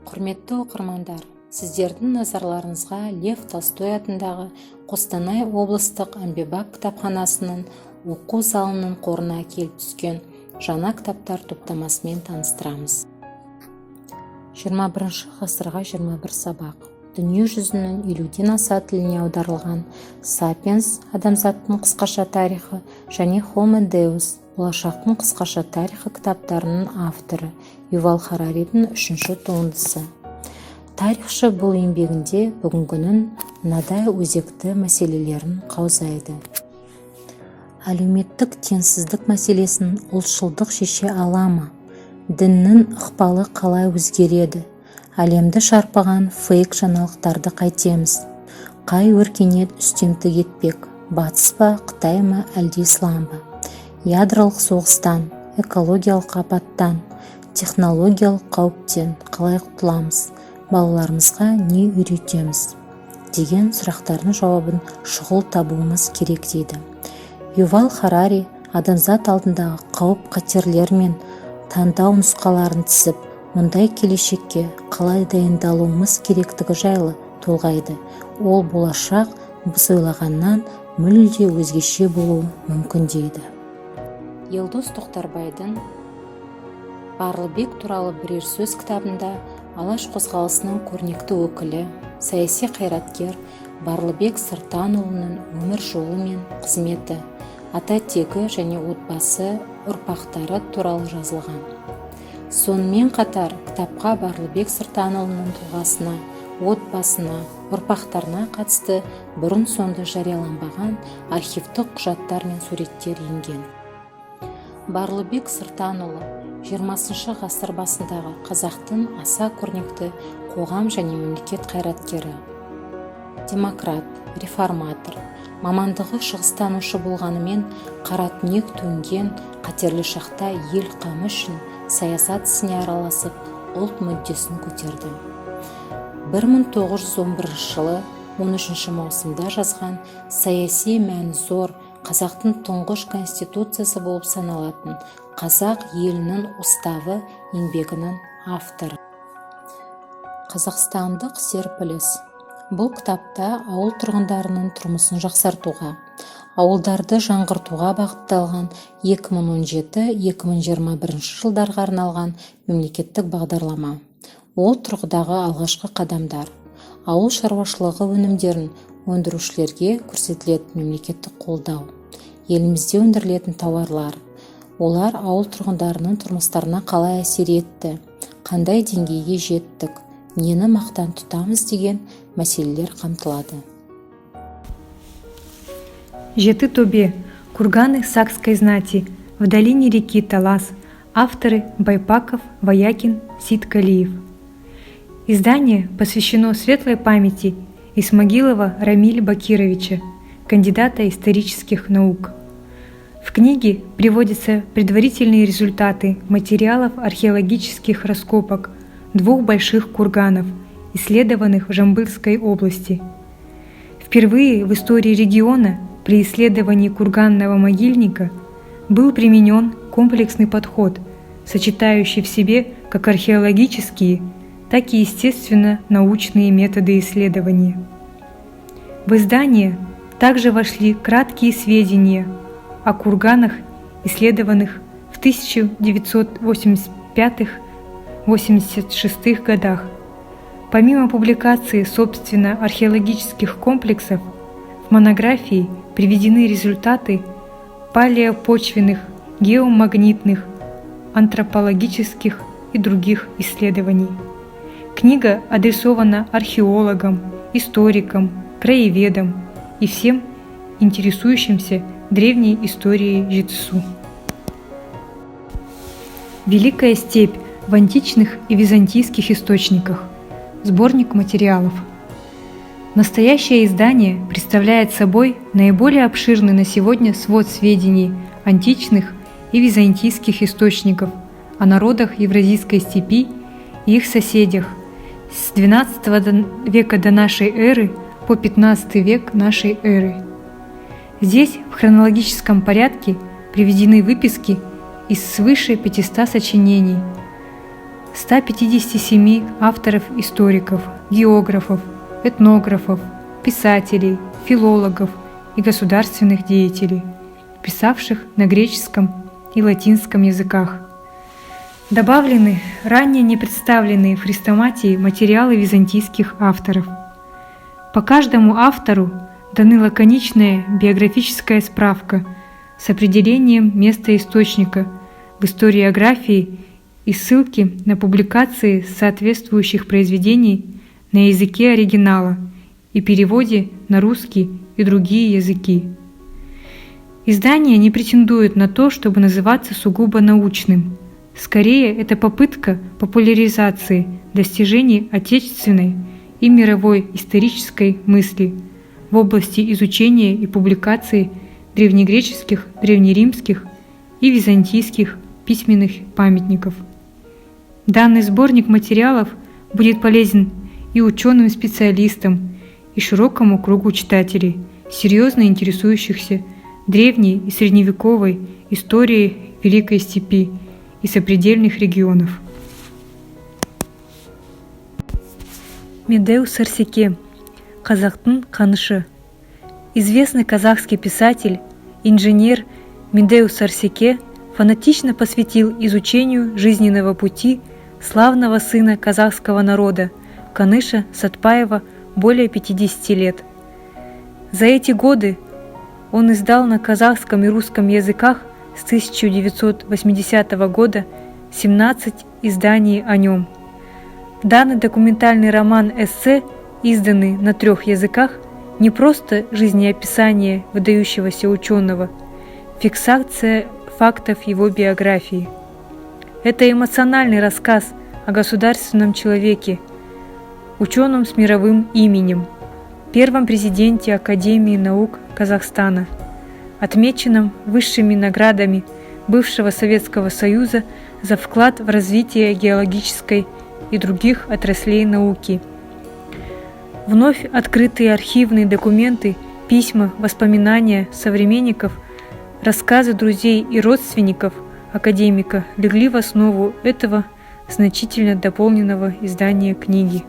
Құрметті оқырмандар, сіздердің назарларыңызға Лев Толстой атындағы Қостанай облыстық әмбебап кітапханасының оқу залының қорына келіп түскен жаңа кітаптар топтамасымен таныстырамыз. 21 ғасырға 21 сабақ. Дүние жүзінің 50-ден аса тіліне аударылған Сапиенс, адамзаттың қысқаша тарихы және Homo Deus, болашақтың қысқаша тарихы кітаптарының авторы Ювал Хараридің 3-ші туындысы. Тарихшы бұл еңбегінде бүгінгінің мынадай өзекті мәселелерін қаузайды. Әлеуметтік теңсіздік мәселесін ұлтшылдық шеше ала ма? Діннің ықпалы қалай өзгереді? Әлемді шарпыған фейк жаңалықтарды қайтеміз? Қай өркениет үстемдік етпек? Батыс па, Қытай ма, әлде ислам ба? Ядролық соғыстан, экологиялық апаттан, технологиялық қауіптен қалай құтыламыз? Балаларымызға не үйретеміз? Деген сұрақтардың жауабын шұғыл табуымыз керек дейді. Ювал Харари адамзат алдындағы қауіп-қатерлер мен таңдау нұсқаларын тізіп, мұндай келешекке қалай дайындалуымыз керектігі жайлы толғайды. Ол болашақ біз ойлағаннан мүлде өзгеше болуы мүмкін дейді. Елдос Тоқтарбайдың Барлыбек туралы бірер сөз кітабында Алаш қозғалысының көрнекті өкілі, саяси қайраткер Барлыбек Сыртанұлының өмір жолы мен қызметі, ата-тегі және отбасы, ұрпақтары туралы жазылған. Сонымен қатар кітапқа Барлыбек Сыртанұлының тұлғасына, отбасына, ұрпақтарына қатысты бұрын-соңды жарияланбаған архивтік құжаттар мен суреттер енген. Барлыбек Сыртанұлы 20 ғасыр басындағы қазақтың аса көрнекті қоғам және мемлекет қайраткері. Демократ, реформатор, мамандығы шығыстанушы болғанымен қара түнек төнген қатерлі шақта ел қамы үшін саясат ісіне араласып, ұлт мүддесін көтерді. 1911 жылы 13 маусымда жазған саяси мәні зор қазақтың тұңғыш конституциясы болып саналатын қазақ елінің уставы еңбегінің авторы. Қазақстандық серпіліс. Бұл кітапта ауыл тұрғындарының тұрмысын жақсартуға, ауылдарды жаңғыртуға бағытталған 2017-2021 жылдарға арналған мемлекеттік бағдарлама. Ол тұрғыдағы алғашқы қадамдар. Ауыл шаруашылығы өнімдерін өндірушілерге көрсетілетін мемлекеттік қолдау. Елімізде өндірілетін тауарлар. Олар ауыл тұрғындарының тұрмыстарына қалай әсер етті, қандай деңгейге жеттік, нені мақтан тұтамыз деген мәселелер қамтылады. Жеті-Тобе. Курганы сакской знати. В долине реки Талас. Авторы Байпаков, Воякин, Сид-Калиев. Издание посвящено светлой памяти Исмагилова Рамиля Бакировича, кандидата исторических наук. В книге приводятся предварительные результаты материалов археологических раскопок двух больших курганов, исследованных в Жамбылской области. Впервые в истории региона при исследовании курганного могильника был применен комплексный подход, сочетающий в себе как археологические, так и естественно-научные методы исследования. В издание также вошли краткие сведения о курганах, исследованных в 1985-86 годах. Помимо публикации, собственно, археологических комплексов, в монографии приведены результаты палеопочвенных, геомагнитных, антропологических и других исследований. Книга адресована археологам, историкам, краеведам и всем интересующимся древней историей Жетысу. Великая степь в античных и византийских источниках. Сборник материалов. Настоящее издание представляет собой наиболее обширный на сегодня свод сведений античных и византийских источников о народах Евразийской степи и их соседях с XII века до нашей эры по XV век нашей эры. Здесь в хронологическом порядке приведены выписки из свыше 500 сочинений, 157 авторов-историков, географов, этнографов, писателей, филологов и государственных деятелей, писавших на греческом и латинском языках. Добавлены ранее не представленные в хрестоматии материалы византийских авторов. По каждому автору даны лаконичная биографическая справка с определением места источника в историографии и ссылки на публикации соответствующих произведений на языке оригинала и переводе на русский и другие языки. Издание не претендует на то, чтобы называться сугубо научным. Скорее, это попытка популяризации достижений отечественной и мировой исторической мысли в области изучения и публикации древнегреческих, древнеримских и византийских письменных памятников. Данный сборник материалов будет полезен и ученым-специалистам, и широкому кругу читателей, серьезно интересующихся древней и средневековой историей Великой Степи и сопредельных регионов. Медеу Сарсеке, казахтың қанышы. Известный казахский писатель, инженер Медеу Сарсеке фанатично посвятил изучению жизненного пути славного сына казахского народа Каныша Сатпаева более 50 лет. За эти годы он издал на казахском и русском языках с 1980 года 17 изданий о нем. Данный документальный роман-эссе, изданный на 3 языках, не просто жизнеописание выдающегося ученого, фиксация фактов его биографии. Это эмоциональный рассказ о государственном человеке, ученом с мировым именем, первом президенте Академии наук Казахстана, отмеченном высшими наградами бывшего Советского Союза за вклад в развитие геологической и других отраслей науки. Вновь открытые архивные документы, письма, воспоминания современников, рассказы друзей и родственников академика легли в основу этого значительно дополненного издания книги.